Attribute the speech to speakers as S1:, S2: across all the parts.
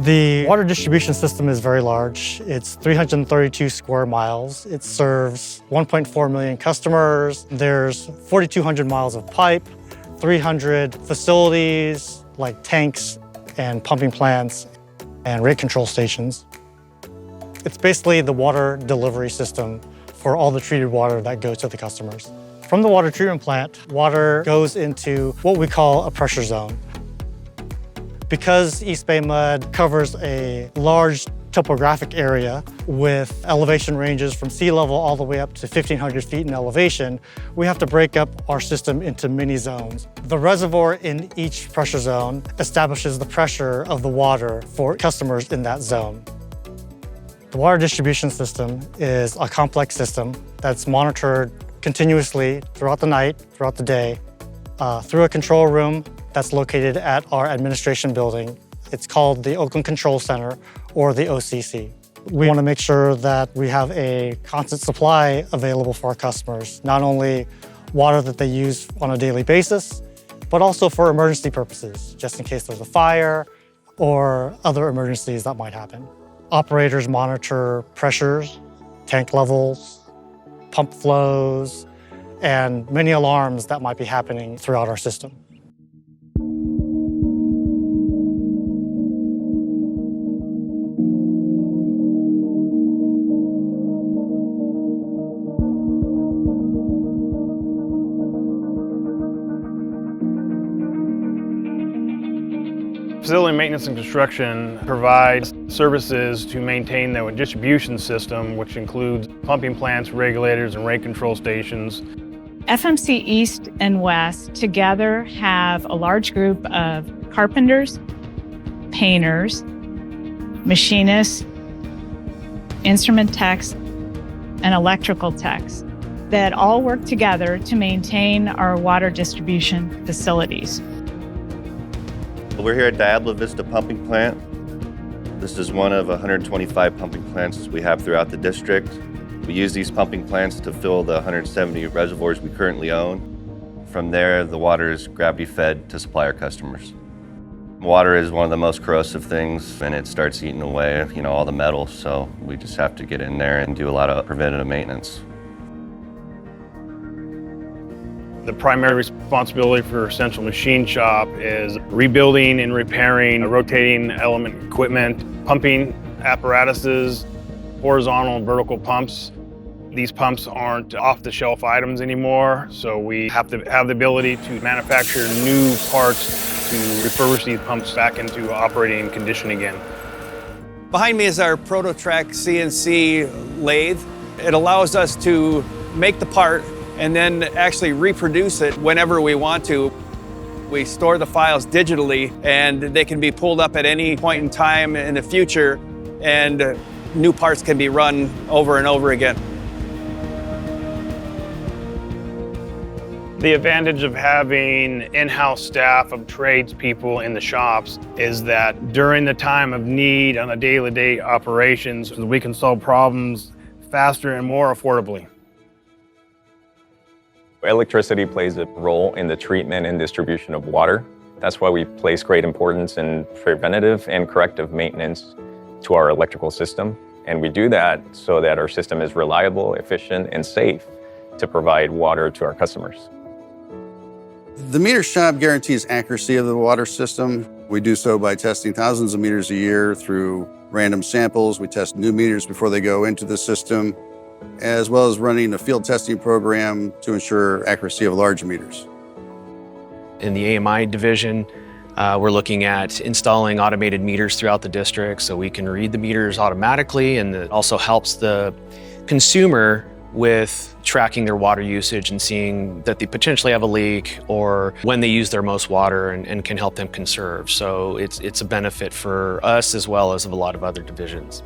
S1: The water distribution system is very large. It's 332 square miles. It serves 1.4 million customers. There's 4,200 miles of pipe, 300 facilities like tanks and pumping plants and rate control stations. It's basically the water delivery system for all the treated water that goes to the customers. From the water treatment plant, water goes into what we call a pressure zone. Because EBMUD covers a large topographic area with elevation ranges from sea level all the way up to 1,500 feet in elevation, we have to break up our system into mini zones. The reservoir in each pressure zone establishes the pressure of the water for customers in that zone. The water distribution system is a complex system that's monitored continuously throughout the night, throughout the day, through a control room that's located at our administration building. It's called the Oakland Control Center, or the OCC. We want to make sure that we have a constant supply available for our customers, not only water that they use on a daily basis, but also for emergency purposes, just in case there's a fire or other emergencies that might happen. Operators monitor pressures, tank levels, pump flows, and many alarms that might be happening throughout our system.
S2: Facility maintenance and construction provides services to maintain the distribution system, which includes pumping plants, regulators, and rate control stations.
S3: FMC East and West together have a large group of carpenters, painters, machinists, instrument techs, and electrical techs that all work together to maintain our water distribution facilities.
S4: We're here at Diablo Vista Pumping Plant. This is one of 125 pumping plants we have throughout the district. We use these pumping plants to fill the 170 reservoirs we currently own. From there, the water is gravity fed to supply our customers. Water is one of the most corrosive things, and it starts eating away, all the metal, so we just have to get in there and do a lot of preventative maintenance.
S2: The primary responsibility for Central Machine Shop is rebuilding and repairing rotating element equipment, pumping apparatuses, horizontal and vertical pumps. These pumps aren't off-the-shelf items anymore, so we have to have the ability to manufacture new parts to refurbish these pumps back into operating condition again.
S5: Behind me is our ProtoTrack CNC lathe. It allows us to make the part and then actually reproduce it whenever we want to. We store the files digitally, and they can be pulled up at any point in time in the future, and new parts can be run over and over again.
S2: The advantage of having in-house staff of tradespeople in the shops is that during the time of need on a day-to-day operations, we can solve problems faster and more affordably.
S6: Electricity plays a role in the treatment and distribution of water. That's why we place great importance in preventative and corrective maintenance to our electrical system. And we do that so that our system is reliable, efficient, and safe to provide water to our customers.
S7: The meter shop guarantees accuracy of the water system. We do so by testing thousands of meters a year through random samples. We test new meters before they go into the system, as well as running a field testing program to ensure accuracy of large meters.
S8: In the AMI division, we're looking at installing automated meters throughout the district so we can read the meters automatically, and it also helps the consumer with tracking their water usage and seeing that they potentially have a leak or when they use their most water, and can help them conserve. So it's a benefit for us as well as of a lot of other divisions.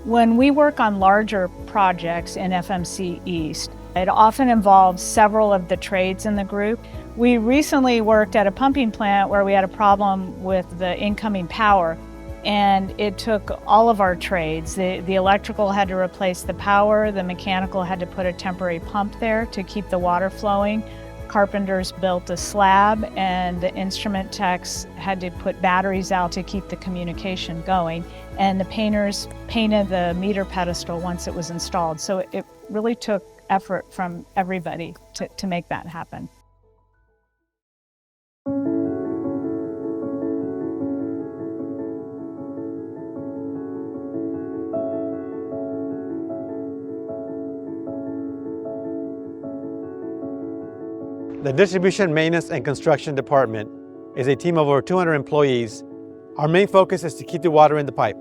S3: When we work on larger projects in FMC East, it often involves several of the trades in the group. We recently worked at a pumping plant where we had a problem with the incoming power, and it took all of our trades. The electrical had to replace the power, the mechanical had to put a temporary pump there to keep the water flowing. Carpenters built a slab and the instrument techs had to put batteries out to keep the communication going. And the painters painted the meter pedestal once it was installed. So it really took effort from everybody to make that happen.
S9: The Distribution, Maintenance, and Construction Department is a team of over 200 employees. Our main focus is to keep the water in the pipe.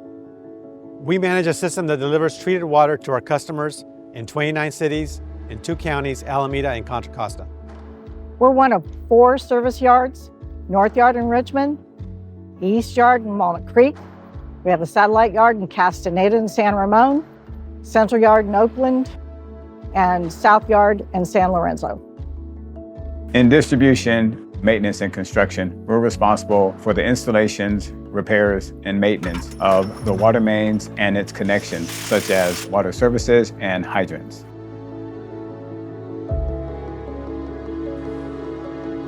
S9: We manage a system that delivers treated water to our customers in 29 cities, in 2 counties, Alameda and Contra Costa.
S10: We're one of 4 service yards, North Yard in Richmond, East Yard in Walnut Creek. We have a satellite yard in Castaneda and San Ramon, Central Yard in Oakland, and South Yard in San Lorenzo.
S11: In distribution, maintenance, and construction, we're responsible for the installations, repairs, and maintenance of the water mains and its connections, such as water services and hydrants.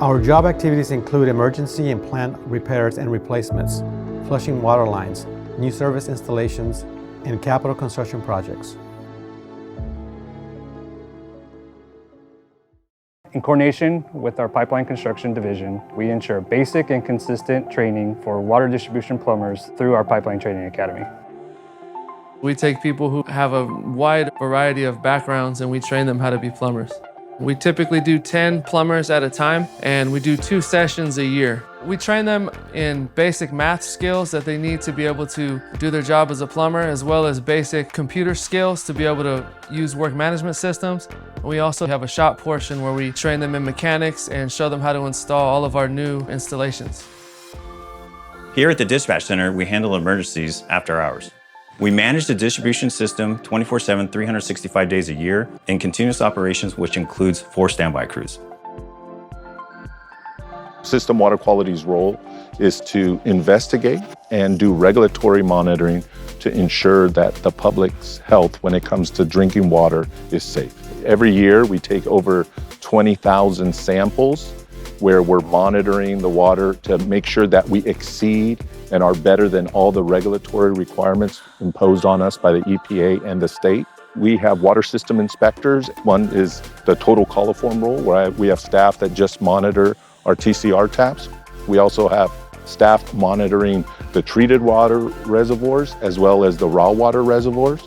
S9: Our job activities include emergency and plant repairs and replacements, flushing water lines, new service installations, and capital construction projects.
S12: In coordination with our pipeline construction division, we ensure basic and consistent training for water distribution plumbers through our Pipeline Training Academy.
S13: We take people who have a wide variety of backgrounds and we train them how to be plumbers. We typically do 10 plumbers at a time and we do 2 sessions a year. We train them in basic math skills that they need to be able to do their job as a plumber, as well as basic computer skills to be able to use work management systems. We also have a shop portion where we train them in mechanics and show them how to install all of our new installations.
S14: Here at the Dispatch Center, we handle emergencies after hours. We manage the distribution system 24/7, 365 days a year in continuous operations, which includes 4 standby crews.
S15: System Water Quality's role is to investigate and do regulatory monitoring to ensure that the public's health when it comes to drinking water is safe. Every year we take over 20,000 samples where we're monitoring the water to make sure that we exceed and are better than all the regulatory requirements imposed on us by the EPA and the state. We have water system inspectors. One is the total coliform role, where we have staff that just monitor our TCR taps. We also have staff monitoring the treated water reservoirs as well as the raw water reservoirs.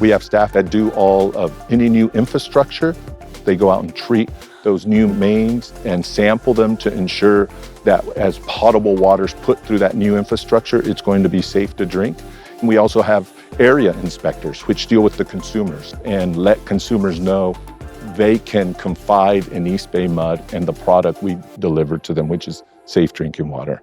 S15: We have staff that do all of any new infrastructure. They go out and treat those new mains and sample them to ensure that as potable water is put through that new infrastructure, it's going to be safe to drink. And we also have area inspectors, which deal with the consumers and let consumers know they can confide in EBMUD and the product we deliver to them, which is safe drinking water.